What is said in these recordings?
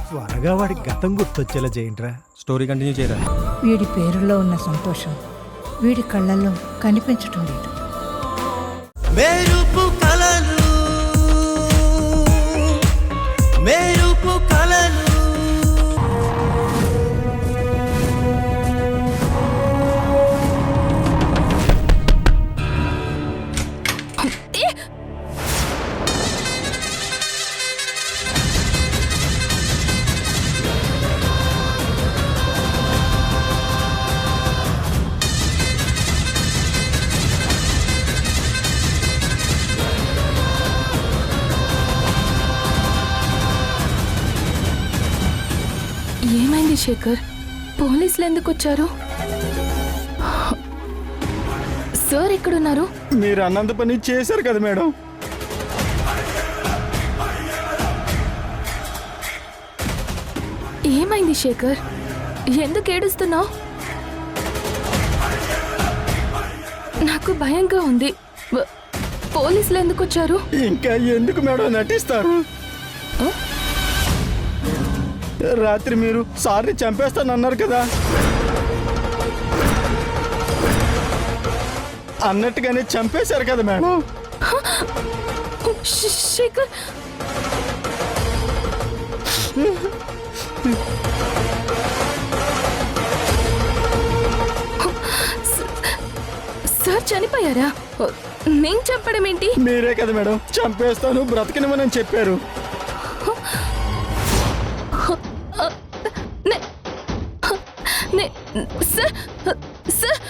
త్వరగా వాడి గతం గుర్తొచ్చేలా చేయండిరా. స్టోరీ కంటిన్యూ చేయరా. వీడి పేరులో ఉన్న సంతోషం వీడి కళ్ళల్లో కనిపించటం లేదు. మెరుపు కలలు మెరుపు కలలు ఏమైంది శేఖర్? పోలీసులు ఎందుకు వచ్చారు? సార్ ఎక్కడున్నారు? మీరు అన్నంత పని చేశారు కదా మేడం. ఏమైంది శేఖర్? ఎందుకు ఏడుస్తున్నావు? నాకు భయంగా ఉంది. పోలీసులు ఎందుకు వచ్చారు? ఇంకా ఎందుకు మేడం నటిస్తారు? రాత్రి మీరు సార్ని చంపేస్తానన్నారు కదా, అన్నట్టుగానే చంపేశారు కదా మేడం. శేఖర్ సార్ చనిపోయారా? నేను చంపడం ఏంటి? మీరే కదా మేడం చంపేస్తాను బ్రతకనివ్వనని చెప్పారు. సార్ సార్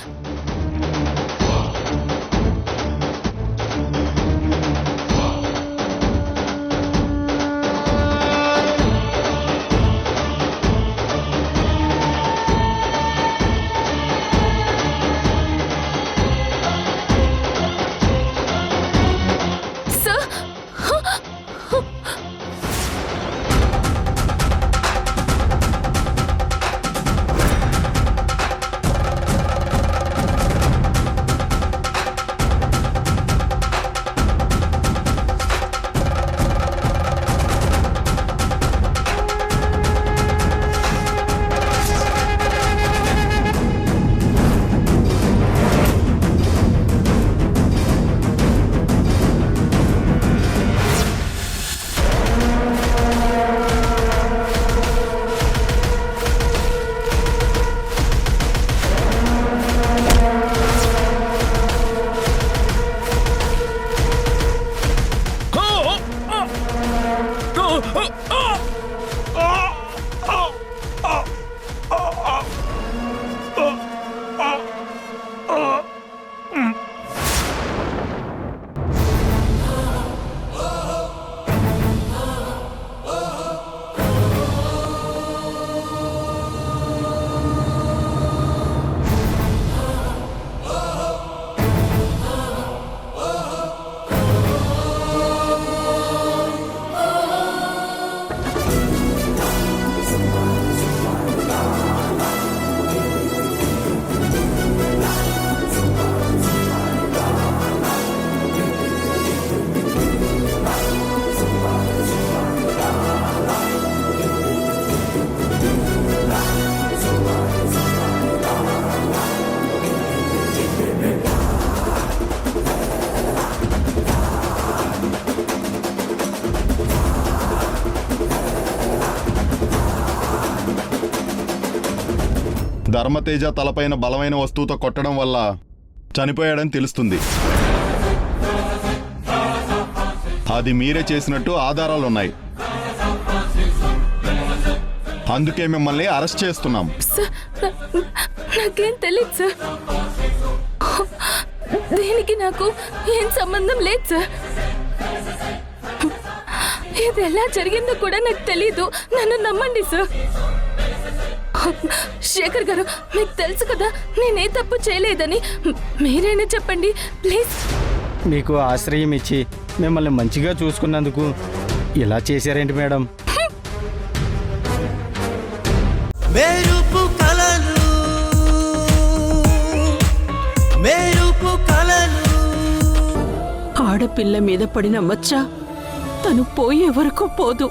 ధర్మతేజ తలపైన బలమైన వస్తువుతో కొట్టడం వల్ల చనిపోయాడని తెలుస్తుంది. అది మీరే చేసినట్టు ఆధారాలున్నాయి. అందుకే మిమ్మల్ని అరెస్ట్ చేస్తున్నాం. నాకేం తెలియదు సార్. దీనికి నాకు ఏం సంబంధం లేదు సార్. ఇది ఎలా జరిగిందో కూడా నాకు తెలీదు. నన్ను నమ్మండి సార్. శేఖర్ గారు, మీకు తెలుసు కదా నేనే తప్పు చేయలేదని. మీరైనా చెప్పండి ప్లీజ్. మీకు ఆశ్రయం ఇచ్చి మిమ్మల్ని మంచిగా చూసుకున్నందుకు ఇలా చేశారేంటి మేడం? మెరుపు కలలు మెరుపు కలలు. ఆడపిల్ల మీద పడిన మచ్చ తను పోయే వరకు పోదు.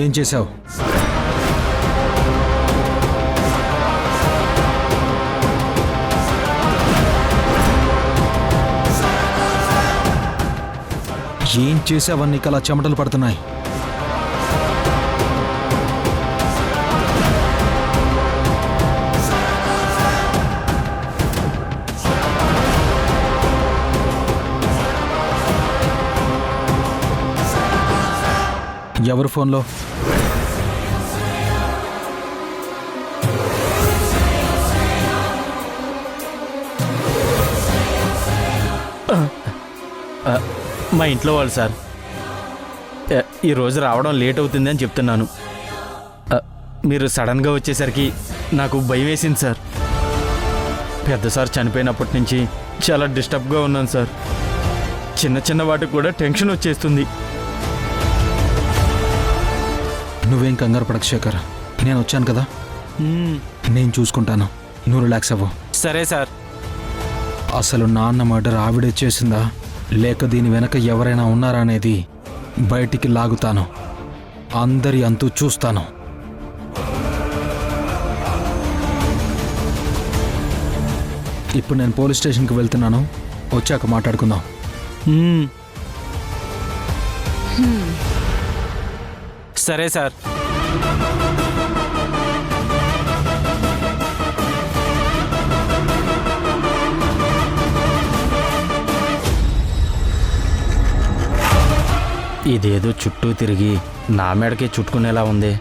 ఏం చేశావు? ఏం చేసావని నీకు అలా చెమటలు పడుతున్నాయి? ఎవరు ఫోన్లో? మా ఇంట్లో వాళ్ళు సార్. ఈరోజు రావడం లేట్ అవుతుంది అని చెప్తున్నాను. మీరు సడన్గా వచ్చేసరికి నాకు భయం వేసింది సార్. పెద్ద సార్ చనిపోయినప్పటి నుంచి చాలా డిస్టర్బ్గా ఉన్నాను సార్. చిన్న చిన్న వాటికి కూడా టెన్షన్ వచ్చేస్తుంది. నువ్వేం కంగారు పడకు శేఖర్, నేను వచ్చాను కదా, నేను చూసుకుంటాను. నువ్వు రిలాక్స్ అవ్వు. సరే సార్. అసలు నాన్న మర్డర్ ఆవిడే చేసిందా లేక దీని వెనక ఎవరైనా ఉన్నారా అనేది బయటికి లాగుతాను. అందరి అంతూ చూస్తాను. ఇప్పుడు నేను పోలీస్ స్టేషన్కి వెళ్తున్నాను, వచ్చాక మాట్లాడుకుందాం. సరే సార్. ఇదేదో చుట్టూ తిరిగి నా మెడకే చుట్టుకునేలా ఉంది.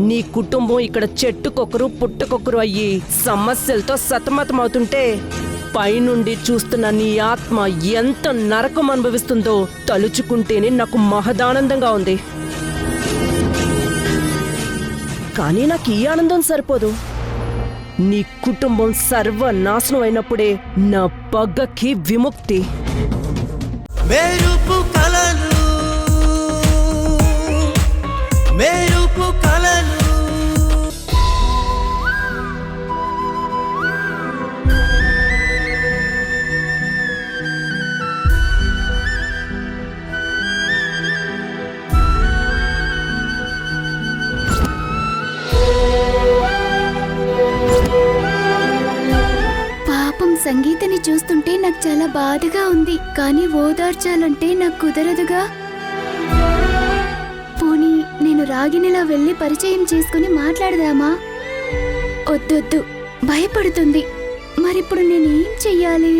నీ కుటుంబం ఇక్కడ చెట్టుకొకరు పుట్టుకొకరు అయ్యి సమస్యలతో సతమతమవుతుంటే పైనుండి చూస్తున్న నీ ఆత్మ ఎంత నరకం అనుభవిస్తుందో తలుచుకుంటేనే నాకు మహదానందంగా ఉంది. కానీ నాకు ఈ ఆనందం సరిపోదు. నీ కుటుంబం సర్వనాశనం అయినప్పుడే నా పగ్గకి విముక్తి. మెరుపు కలలు మెరుపు కలలు పాపం సంగీతని చూస్తుంటే నాకు చాలా బాధగా ఉంది, కానీ ఓదార్చాలంటే నాకు కుదరదుగా. పోనీ నేను రాగినిలా వెళ్ళి పరిచయం చేసుకుని మాట్లాడదామా? వద్దొద్దు, భయపడుతుంది. మరిప్పుడు నేనేం చెయ్యాలి?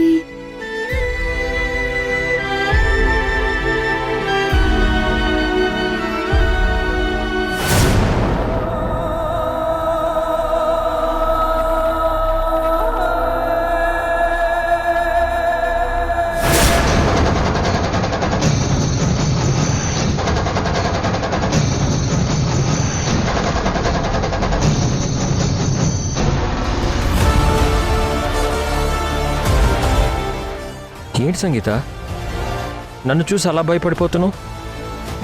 ఏంటి సంగీత, నన్ను చూసి అలా భయపడిపోతున్నావు?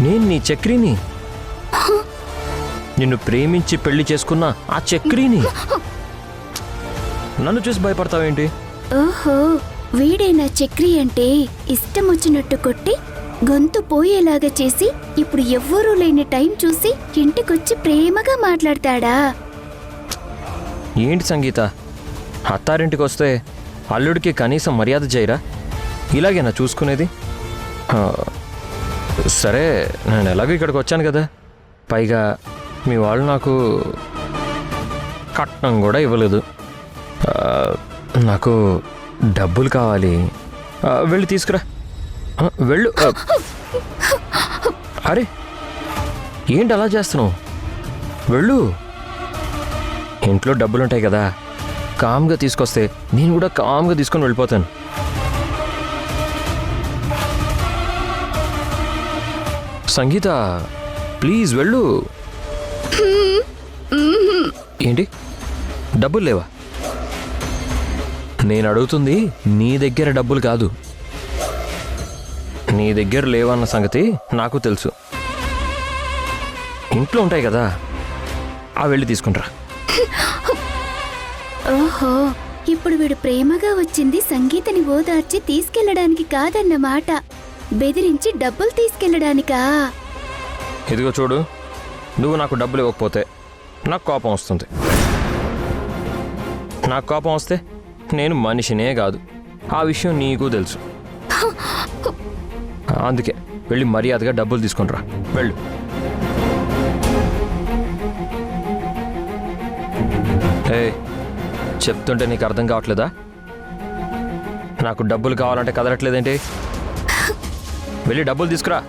నేను నీ చక్రిని, నిన్ను ప్రేమించి పెళ్లి చేసుకున్న ఆ చక్రిని. నన్ను చూసి భయపడతావేంటి? ఓహో, వీడే నా చక్రి అంటే ఇష్టం వచ్చినట్టు కొట్టి గొంతు పోయేలాగా చేసి ఇప్పుడు ఎవ్వరూ లేని టైం చూసి ఇంటికొచ్చి ప్రేమగా మాట్లాడతాడా? ఏంటి సంగీత, అత్తారింటికి వస్తే అల్లుడికి కనీసం మర్యాద చేయరా? ఇలాగేనా చూసుకునేది? సరే, నేను ఎలాగో ఇక్కడికి వచ్చాను కదా, పైగా మీ వాళ్ళు నాకు కట్నం కూడా ఇవ్వలేదు. నాకు డబ్బులు కావాలి, వెళ్ళి తీసుకురా. వెళ్ళు. అరే ఏంటి అలా చేస్తున్నావు? వెళ్ళు. ఇంట్లో డబ్బులుంటాయి కదా, కామ్గా తీసుకొస్తే నేను కూడా కామ్గా తీసుకొని వెళ్ళిపోతాను. సంగీత ప్లీజ్ వెళ్ళు. ఏంటి డబ్బులు లేవా? నేను అడుగుతుంది నీ దగ్గర డబ్బులు కాదు. నీ దగ్గర లేవన్న సంగతి నాకు తెలుసు. ఇంట్లో ఉంటాయి కదా, ఆ వెళ్ళి తీసుకుంటారా. ఓహో, ఇప్పుడు వీడు ప్రేమగా వచ్చింది సంగీతని ఓదార్చి తీసుకెళ్లడానికి కాదన్నమాట, బెదిరించి డబ్బులు తీసుకెళ్లడానికా? ఇదిగో చూడు, నువ్వు నాకు డబ్బులు ఇవ్వకపోతే నాకు కోపం వస్తుంది. నాకు కోపం వస్తే నేను మనిషినే కాదు, ఆ విషయం నీకు తెలుసు. అందుకే వెళ్ళి మర్యాదగా డబ్బులు తీసుకునిరా, వెళ్ళు. ఏ చెప్తుంటే నీకు అర్థం కావట్లేదా? నాకు డబ్బులు కావాలంటే కదలట్లేదేంటి? వెళ్ళి డబ్బులు తీసుకురా.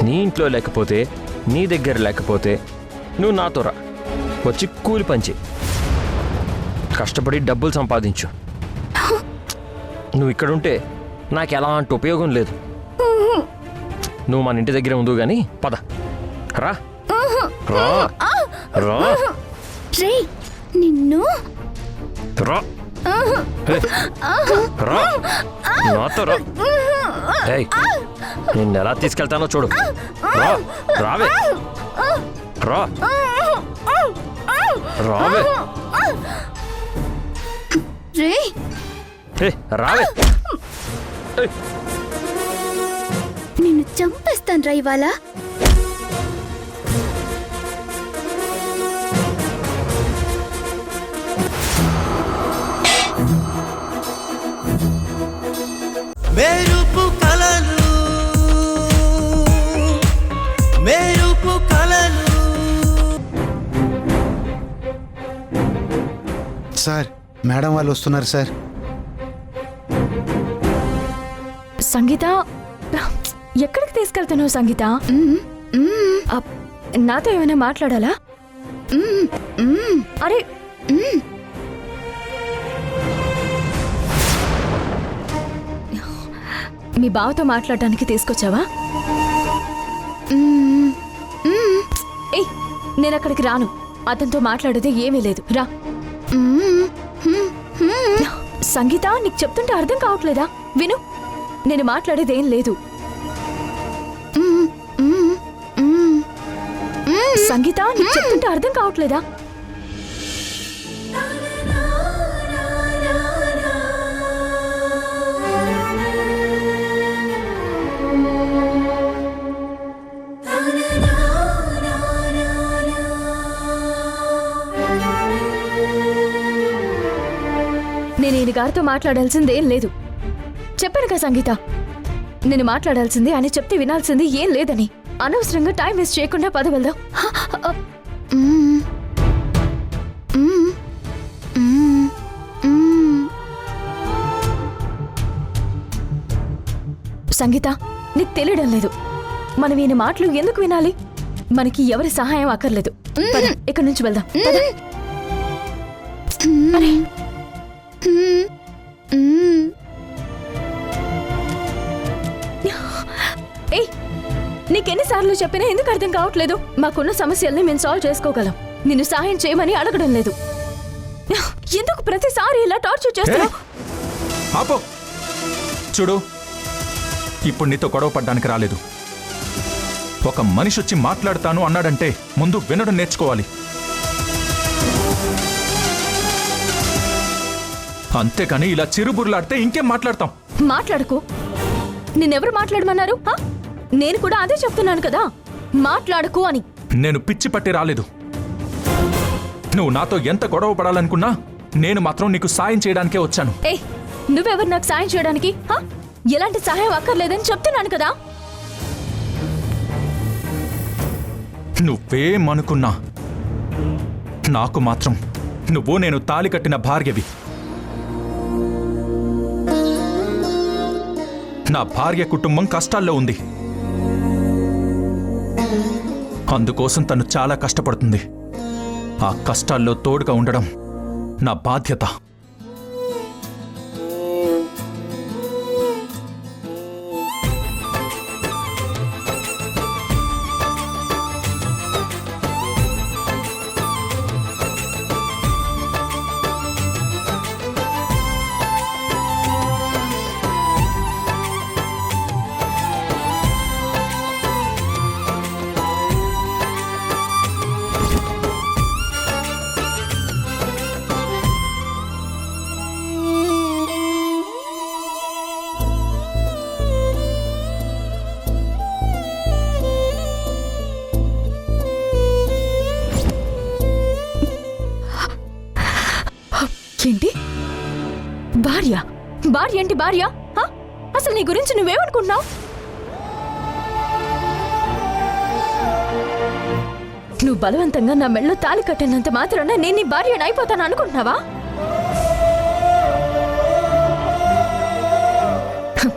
నీ ఇంట్లో లేకపోతే, నీ దగ్గర లేకపోతే నువ్వు నాతో రా, వచ్చి కూలి పంచి కష్టపడి డబ్బులు సంపాదించు. నువ్వు ఇక్కడుంటే నాకు ఎలాంటి ఉపయోగం లేదు. నువ్వు మన ఇంటి దగ్గరే ఉండు కానీ పద, రా రా రా రే నిన్ను రా రా నాతో రా. ఏయ్, నిన్ను ఎలా తీసుకెళ్తానో చూడు. రా రావే రా రావే రే రావే. నిన్ను చంపేస్తాను రా ఇవాళ. మెరుపు కలలు మెరుపు కలలు. సార్, మేడం వాళ్ళు వస్తున్నారు సార్. సంగీత, ఎక్కడికి తీసుకెళ్తున్నావు సంగీత? నాతో ఏమైనా మాట్లాడాలా? అరే మీ బావతో మాట్లాడడానికి తీసుకొచ్చావా? ఏయ్, నేను అక్కడికి రాను. అతనితో మాట్లాడేది ఏమీ లేదు, రా. సంగీత, నీకు చెప్తుంటే అర్థం కావట్లేదా? విను, నేను మాట్లాడేదేం లేదు. సంగీత, నీకు చెప్తుంటే అర్థం కావట్లేదా? నేను ఈయన గారితో మాట్లాడాల్సిందేం లేదు. చెప్పాను కదా సంగీత, నేను మాట్లాడాల్సింది అని చెప్తే వినాల్సింది ఏం లేదని. అనవసరంగా టైం వేస్ట్ చేయకుండా పద వెళ్దాం. సంగీత, నీకు తెలియడం లేదు. మనం ఈయన మాటలు ఎందుకు వినాలి? మనకి ఎవరి సహాయం అక్కర్లేదు. పద, ఇక్కడి నుంచి వెళ్దాం. పద. అరే ఏయ్, నీకెన్నిసార్లు చెప్పినా ఎందుకు అర్థం కావట్లేదు? మాకున్న సమస్యల్ని మేము సాల్వ్ చేసుకోగలం. నిన్ను సహాయం చేయమని అడగడం లేదు. ఎందుకు ప్రతిసారి ఇలా టార్చర్ చేస్తున్నావు? ఆపో. చూడు, ఇప్పుడు నీతో గొడవ పడ్డానికి రాలేదు. ఒక మనిషి వచ్చి మాట్లాడతాను అన్నాడంటే ముందు వినడం నేర్చుకోవాలి. అంతేకాని ఇలా చిరుబుర్లాడితే ఇంకేం మాట్లాడతాం? మాట్లాడుకో. నిన్నెవరు మాట్లాడమన్నారు? నేను కూడా అదే చెప్తున్నాను కదా, మాట్లాడుకో అని. నేను పిచ్చి పట్టి రాలేదు. నువ్వు నాతో ఎంత గొడవ పడాలనుకున్నా నేను మాత్రం నీకు సాయం చేయడానికే వచ్చాను. ఏ, నువ్వెవరు నాకు సాయం చేయడానికి? ఎలాంటి సహాయం అక్కర్లేదని చెప్తున్నాను కదా. నువ్వేమనుకున్నా నాకు మాత్రం నువ్వు నేను తాళి కట్టిన భార్యవి. నా భార్య కుటుంబం కష్టాల్లో ఉంది. అందుకోసం తను చాలా కష్టపడుతుంది. ఆ కష్టాల్లో తోడుగా ఉండడం నా బాధ్యత. ఏంటి భార్య? భార్య ఏంటి భార్య? హ? అసలు నీ గురించి నువ్వేమనుకుంటున్నావు? నువ్వు బలవంతంగా నా మెళ్ళో తాళి కట్టినంత మాత్రాన నేను నీ భార్యను అయిపోతాను అనుకుంటున్నావా? హ,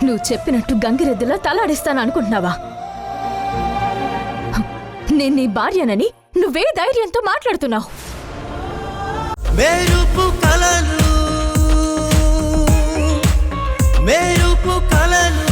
నువ్వు చెప్పినట్టు గంగిరెద్దులా తలాడిస్తాను అనుకుంటున్నావా? హ, నేను నీ భార్యనని నువ్వే ధైర్యంతో మాట్లాడుతున్నావు? మెరుపు కలలు మెరుపు కలలు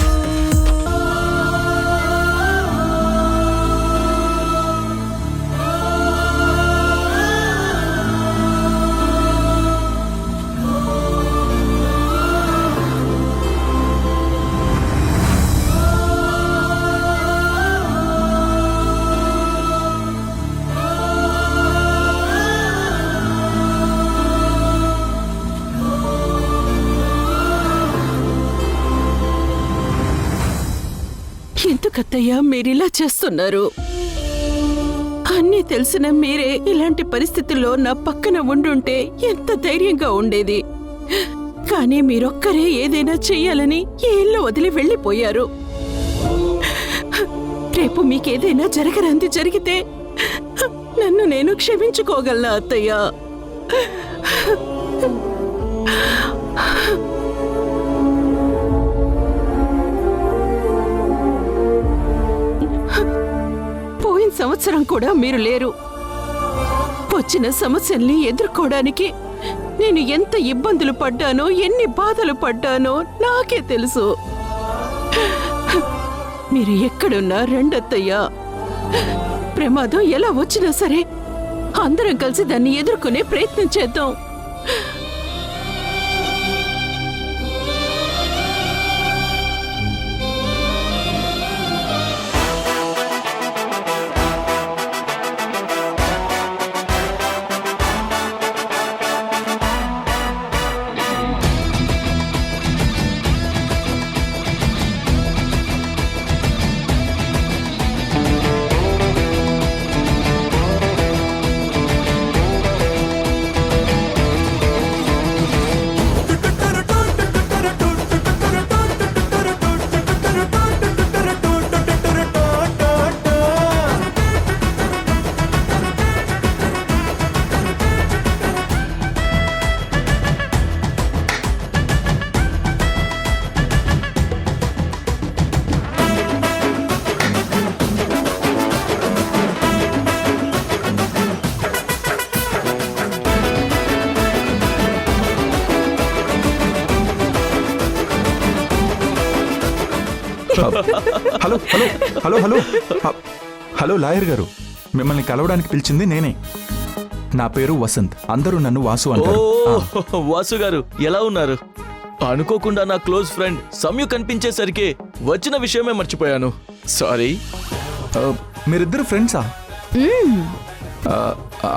ఎందుకత్తయ్యా మీరిలా చేస్తున్నారు? అన్నీ తెలిసిన మీరే ఇలాంటి పరిస్థితుల్లో నా పక్కన ఉండుంటే ఎంత ధైర్యంగా ఉండేది. కానీ మీరొక్కరే ఏదైనా చెయ్యాలని ఈ ఇల్లు వదిలి వెళ్ళిపోయారు. రేపు మీకేదైనా జరగరాంది జరిగితే నన్ను నేను క్షమించుకోగలనా అత్తయ్యా? పోయిన సంవత్సరం కూడా మీరు లేరు. వచ్చిన సమస్యల్ని ఎదుర్కోవడానికి నేను ఎంత ఇబ్బందులు పడ్డానో, ఎన్ని బాధలు పడ్డానో నాకే తెలుసు. మీరు ఎక్కడున్నా రెండత్తయ్యా. ప్రమాదం ఎలా వచ్చినా సరే అందరం కలిసి దాన్ని ఎదుర్కొనే ప్రయత్నం చేద్దాం. Hello hello hello hello hello lawyer గారు, మిమ్మల్ని కలవడానికి పిలిచింది నేనే. నా పేరు వసంత్, అందరూ నన్ను వాసు అంటారు. వాసు గారు ఎలా ఉన్నారు? అనుకోకుండా నా క్లోజ్ ఫ్రెండ్ సంయు కనిపించేసరికి వచ్చిన విషయమే మర్చిపోయాను. సారీ. మీరిద్దరు ఫ్రెండ్సా?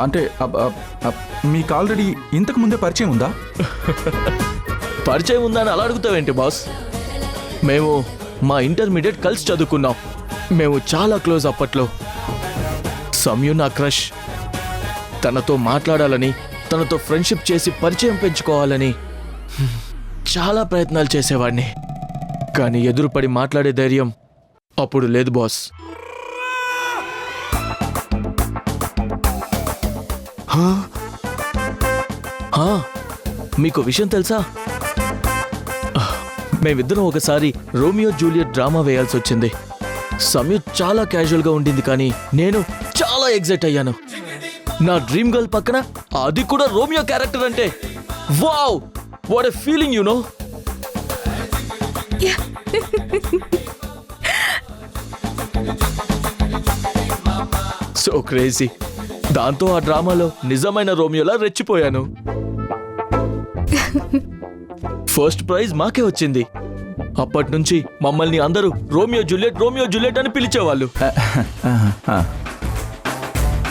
అంటే మీకు ఆల్రెడీ ఇంతకు ముందే పరిచయం ఉందా? పరిచయం ఉందా అని అలా అడుగుతావేంటి బాస్? మేము మా ఇంటర్మీడియట్ కలిసి చదువుకున్నాం. మేము చాలా క్లోజ్ అప్పట్లో. సంయు నా క్రష్. తనతో మాట్లాడాలని, తనతో ఫ్రెండ్షిప్ చేసి పరిచయం పెంచుకోవాలని చాలా ప్రయత్నాలు చేసేవాడిని. కానీ ఎదురుపడి మాట్లాడే ధైర్యం అప్పుడు లేదు బాస్. మీకు విషయం తెలుసా? మేమిద్దరం ఒకసారి రోమియో జూలియట్ డ్రామా వేయాల్సి వచ్చింది. సంయు చాలా క్యాజువల్గా ఉండింది, కానీ నేను చాలా ఎగ్జైట్ అయ్యాను. నా డ్రీమ్ గర్ల్ పక్కన అది కూడా రోమియో క్యారెక్టర్ అంటే wow, what a feeling you know. So crazy. దాంతో ఆ డ్రామాలో నిజమైన రోమియోలా రెచ్చిపోయాను. ఫస్ట్ ప్రైజ్ మాకే వచ్చింది. అప్పటి నుంచి మమ్మల్ని అందరూ రోమియో జూలియట్ అని పిలిచేవాళ్ళు.